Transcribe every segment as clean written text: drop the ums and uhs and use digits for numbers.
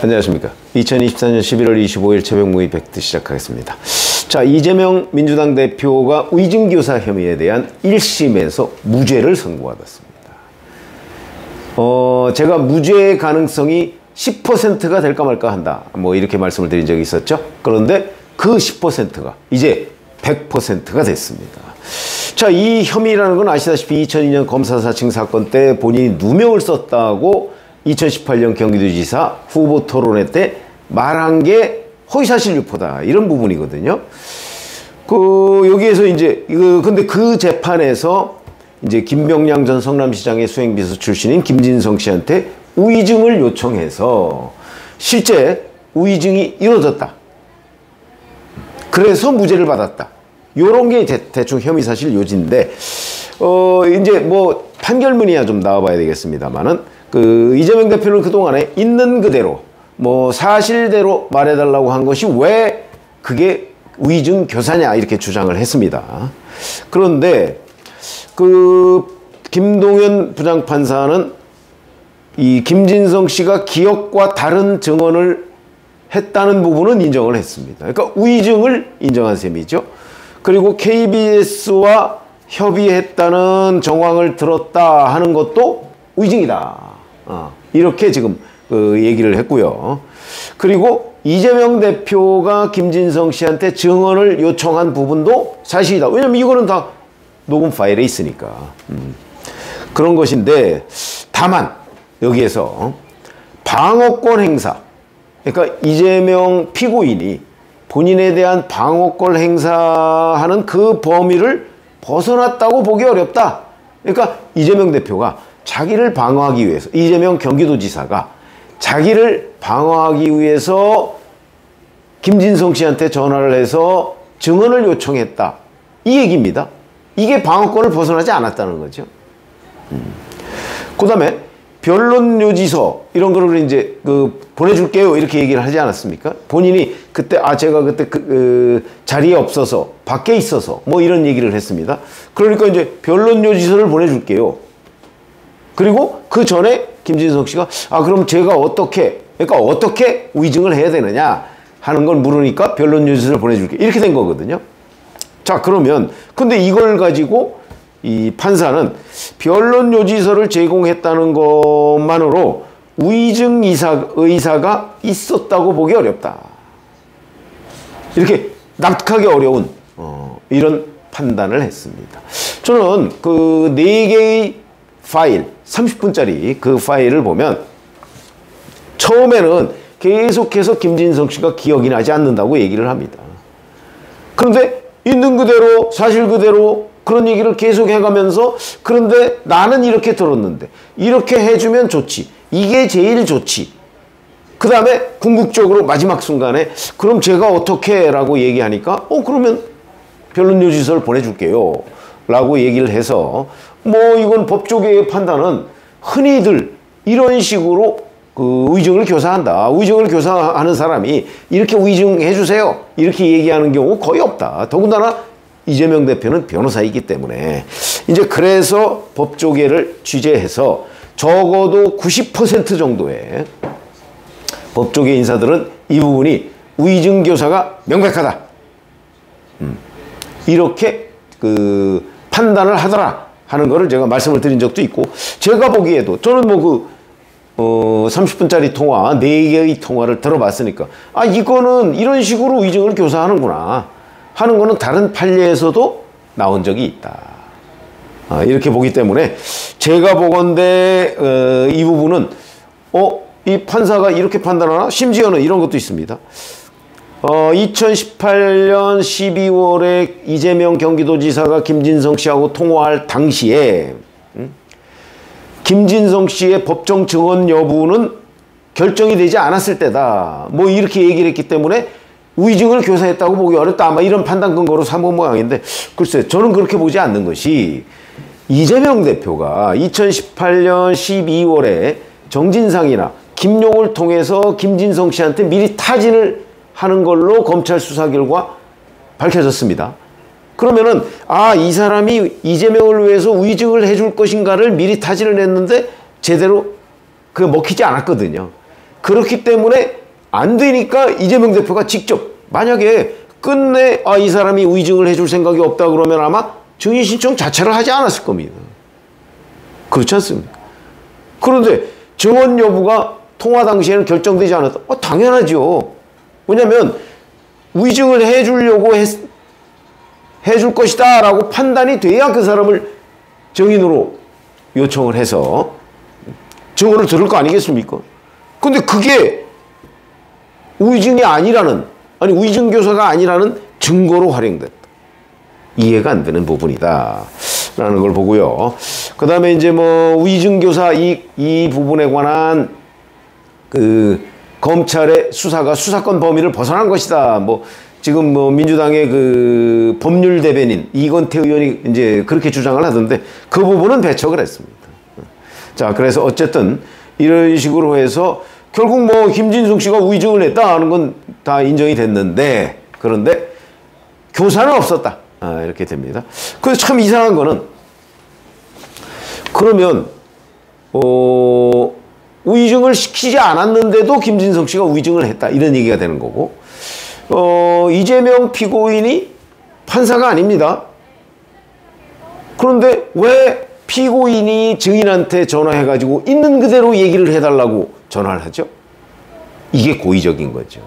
안녕하십니까. 2024년 11월 25일 새벽 모의 팩트 시작하겠습니다. 자, 이재명 민주당 대표가 위증교사 혐의에 대한 1심에서 무죄를 선고받았습니다. 제가 무죄 가능성이 10%가 될까 말까 한다, 뭐 이렇게 말씀을 드린 적이 있었죠. 그런데 그 10%가 이제 100%가 됐습니다. 자, 이 혐의라는 건 아시다시피 2002년 검사 사칭 사건 때 본인이 누명을 썼다고 2018년 경기도지사 후보 토론회 때 말한 게 허위사실 유포다, 이런 부분이거든요. 여기에서 이제 근데 그 재판에서 이제 김병량 전 성남시장의 수행비서 출신인 김진성 씨한테 우의증을 요청해서 실제 우의증이 이루어졌다, 그래서 무죄를 받았다, 요런 게 대충 혐의사실 요지인데, 이제 뭐 판결문이야 좀 나와봐야 되겠습니다만은, 이재명 대표는 그동안에 있는 그대로 뭐 사실대로 말해달라고 한 것이 왜 그게 위증 교사냐, 이렇게 주장을 했습니다. 그런데 김동연 부장판사는 이 김진성 씨가 기억과 다른 증언을 했다는 부분은 인정을 했습니다. 그러니까 위증을 인정한 셈이죠. 그리고 KBS와 협의했다는 정황을 들었다 하는 것도 위증이다, 이렇게 지금 얘기를 했고요. 그리고 이재명 대표가 김진성 씨한테 증언을 요청한 부분도 사실이다. 왜냐면 이거는 다 녹음 파일에 있으니까. 그런 것인데, 다만 여기에서 방어권 행사, 그러니까 이재명 피고인이 본인에 대한 방어권 행사하는 그 범위를 벗어났다고 보기 어렵다. 그러니까 이재명 대표가 자기를 방어하기 위해서, 이재명 경기도지사가 자기를 방어하기 위해서 김진성 씨한테 전화를 해서 증언을 요청했다, 이 얘기입니다. 이게 방어권을 벗어나지 않았다는 거죠. 그 다음에 변론요지서 이런 거를 이제 보내줄게요, 이렇게 얘기를 하지 않았습니까? 본인이 그때 제가 그때 자리에 없어서 밖에 있어서 뭐 이런 얘기를 했습니다. 그러니까 이제 변론요지서를 보내줄게요. 그리고 그 전에 김진성 씨가 그럼 제가 그러니까 어떻게 위증을 해야 되느냐 하는 걸 물으니까 변론요지서를 보내줄게, 이렇게 된 거거든요. 자, 그러면 근데 이걸 가지고 이 판사는 변론요지서를 제공했다는 것만으로 위증 의사가 있었다고 보기 어렵다, 이렇게 납득하기 어려운 이런 판단을 했습니다. 저는 그 4개의 파일, 30분짜리 그 파일을 보면 처음에는 계속해서 김진성 씨가 기억이 나지 않는다고 얘기를 합니다. 그런데 있는 그대로 사실 그대로 그런 얘기를 계속 해가면서, 그런데 나는 이렇게 들었는데 이렇게 해주면 좋지, 이게 제일 좋지, 그 다음에 궁극적으로 마지막 순간에 그럼 제가 어떻게 라고 얘기하니까 그러면 변론요지서를 보내줄게요 라고 얘기를 해서, 뭐 이건 법조계의 판단은 흔히들 이런 식으로 위증을 교사한다, 위증을 교사하는 사람이 이렇게 위증해 주세요, 이렇게 얘기하는 경우 거의 없다. 더군다나 이재명 대표는 변호사이기 때문에 이제 그래서 법조계를 취재해서 적어도 90% 정도의 법조계 인사들은 이 부분이 위증 교사가 명백하다, 이렇게 판단을 하더라 하는 거를 제가 말씀을 드린 적도 있고, 제가 보기에도 저는 30분짜리 통화 4개의 통화를 들어봤으니까 이거는 이런 식으로 위증을 교사하는구나 하는 거는 다른 판례에서도 나온 적이 있다, 이렇게 보기 때문에 제가 보건대 이 부분은 이 판사가 이렇게 판단하나? 심지어는 이런 것도 있습니다. 2018년 12월에 이재명 경기도지사가 김진성 씨하고 통화할 당시에 김진성 씨의 법정 증언 여부는 결정이 되지 않았을 때다, 뭐 이렇게 얘기를 했기 때문에 위증을 교사했다고 보기 어렵다, 아마 이런 판단 근거로 삼은 모양인데, 글쎄 저는 그렇게 보지 않는 것이, 이재명 대표가 2018년 12월에 정진상이나 김용을 통해서 김진성 씨한테 미리 타진을 하는 걸로 검찰 수사 결과 밝혀졌습니다. 그러면은 이 사람이 이재명을 위해서 위증을 해줄 것인가를 미리 타진을 했는데 제대로 먹히지 않았거든요. 그렇기 때문에 안 되니까 이재명 대표가 직접 만약에 끝내 이 사람이 위증을 해줄 생각이 없다 그러면 아마 증인 신청 자체를 하지 않았을 겁니다. 그렇지 않습니까? 그런데 증언 여부가 통화 당시에는 결정되지 않았다. 당연하죠. 왜냐하면 위증을 해줄 것이다 라고 판단이 돼야 그 사람을 증인으로 요청을 해서 증언을 들을 거 아니겠습니까? 근데 그게 위증이 아니라는, 위증 교사가 아니라는 증거로 활용됐다. 이해가 안 되는 부분이다 라는 걸 보고요. 그 다음에 이제 뭐 위증 교사 이 부분에 관한 그 검찰의 수사가 수사권 범위를 벗어난 것이다. 뭐 지금 뭐 민주당의 그 법률 대변인 이건태 의원이 이제 그렇게 주장을 하던데 그 부분은 배척을 했습니다. 자, 그래서 어쨌든 이런 식으로 해서 결국 뭐 김진성 씨가 위증을 했다 하는 건 다 인정이 됐는데, 그런데 교사는 없었다. 이렇게 됩니다. 그래서 참 이상한 거는, 그러면 위증을 시키지 않았는데도 김진성 씨가 위증을 했다 이런 얘기가 되는 거고, 이재명 피고인이 판사가 아닙니다. 그런데 왜 피고인이 증인한테 전화해가지고 있는 그대로 얘기를 해달라고 전화를 하죠? 이게 고의적인 거죠.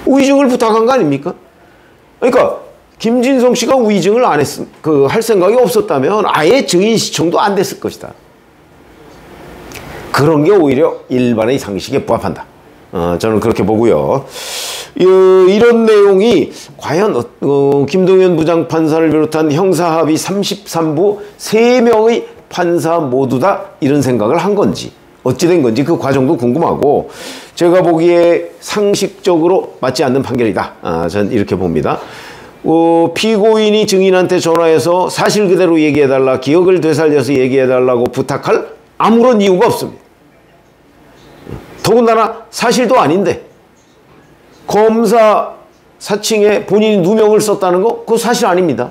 위증을 부탁한 거 아닙니까? 그러니까 김진성 씨가 위증을 할 생각이 없었다면 아예 증인 시청도 안 됐을 것이다. 그런 게 오히려 일반의 상식에 부합한다. 저는 그렇게 보고요. 이런 내용이 과연 김동연 부장판사를 비롯한 형사합의 33부 3명의 판사 모두 다 이런 생각을 한 건지 어찌된 건지 그 과정도 궁금하고, 제가 보기에 상식적으로 맞지 않는 판결이다. 저는 이렇게 봅니다. 피고인이 증인한테 전화해서 사실 그대로 얘기해달라, 기억을 되살려서 얘기해달라고 부탁할 아무런 이유가 없습니다. 더군다나 사실도 아닌데 검사 사칭에 본인이 누명을 썼다는 거 그거 사실 아닙니다.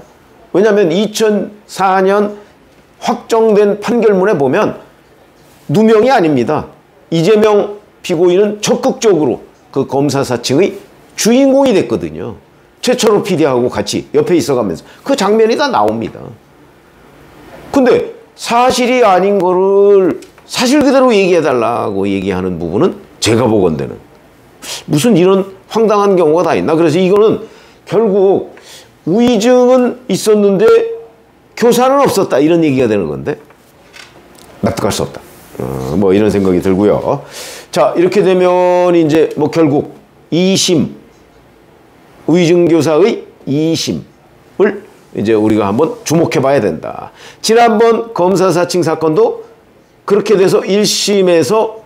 왜냐하면 2004년 확정된 판결문에 보면 누명이 아닙니다. 이재명 피고인은 적극적으로 그 검사 사칭의 주인공이 됐거든요. 최철호 PD하고 같이 옆에 있어가면서 그 장면이 다 나옵니다. 근데 사실이 아닌 거를 사실 그대로 얘기해달라고 얘기하는 부분은 제가 보건대는 무슨 이런 황당한 경우가 다 있나. 그래서 이거는 결국 위증은 있었는데 교사는 없었다 이런 얘기가 되는 건데 납득할 수 없다. 뭐 이런 생각이 들고요. 자, 이렇게 되면 이제 뭐 결국 2심 위증교사의 2심을 이제 우리가 한번 주목해 봐야 된다. 지난번 검사 사칭 사건도 그렇게 돼서 1심에서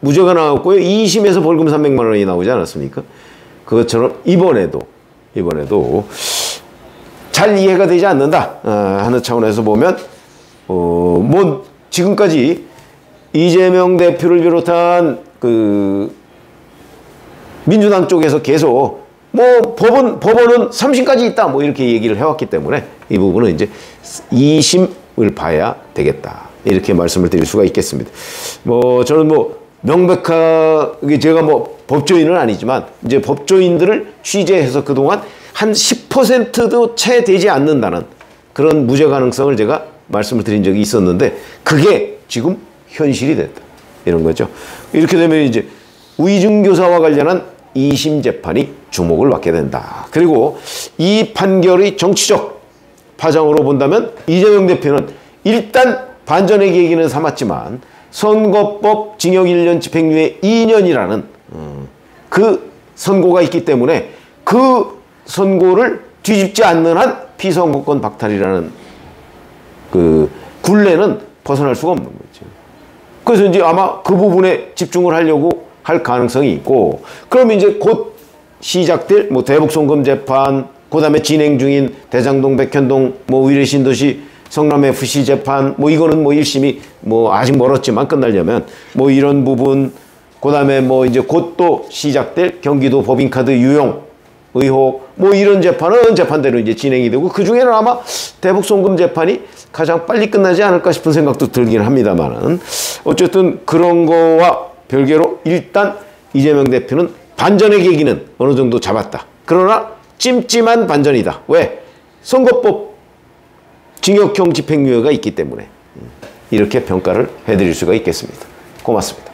무죄가 나왔고요. 2심에서 벌금 300만 원이 나오지 않았습니까? 그것처럼 이번에도 잘 이해가 되지 않는다 하는 차원에서 보면 뭐 지금까지 이재명 대표를 비롯한 그 민주당 쪽에서 계속 뭐 법원은 3심까지 있다 뭐 이렇게 얘기를 해왔기 때문에 이 부분은 이제 2심을 봐야 되겠다 이렇게 말씀을 드릴 수가 있겠습니다. 뭐 저는 뭐 명백하게 제가 뭐 법조인은 아니지만 이제 법조인들을 취재해서 그동안 한 10%도 채 되지 않는다는 그런 무죄 가능성을 제가 말씀을 드린 적이 있었는데 그게 지금 현실이 됐다 이런 거죠. 이렇게 되면 이제 위증교사와 관련한 2심 재판이 주목을 받게 된다. 그리고 이 판결의 정치적 파장으로 본다면 이재명 대표는 일단 반전의 계기는 삼았지만 선거법 징역 1년 집행유예 2년이라는 그 선고가 있기 때문에 그 선고를 뒤집지 않는 한 피선거권 박탈이라는 그 굴레는 벗어날 수가 없는 거죠. 그래서 이제 아마 그 부분에 집중을 하려고 할 가능성이 있고, 그럼 이제 곧 시작될 뭐 대북송금 재판, 그 다음에 진행 중인 대장동, 백현동, 뭐 위례신도시 성남FC 재판, 뭐 이거는 뭐 1심이 뭐 아직 멀었지만 끝나려면 뭐 이런 부분, 그 다음에 뭐 이제 곧 또 시작될 경기도 법인카드 유용 의혹, 뭐 이런 재판은 재판대로 이제 진행이 되고, 그 중에는 아마 대북 송금 재판이 가장 빨리 끝나지 않을까 싶은 생각도 들긴 합니다만은, 어쨌든 그런 거와 별개로 일단 이재명 대표는 반전의 계기는 어느 정도 잡았다. 그러나 찜찜한 반전이다. 왜? 선거법 징역형 집행유예가 있기 때문에 이렇게 평가를 해드릴 수가 있겠습니다. 고맙습니다.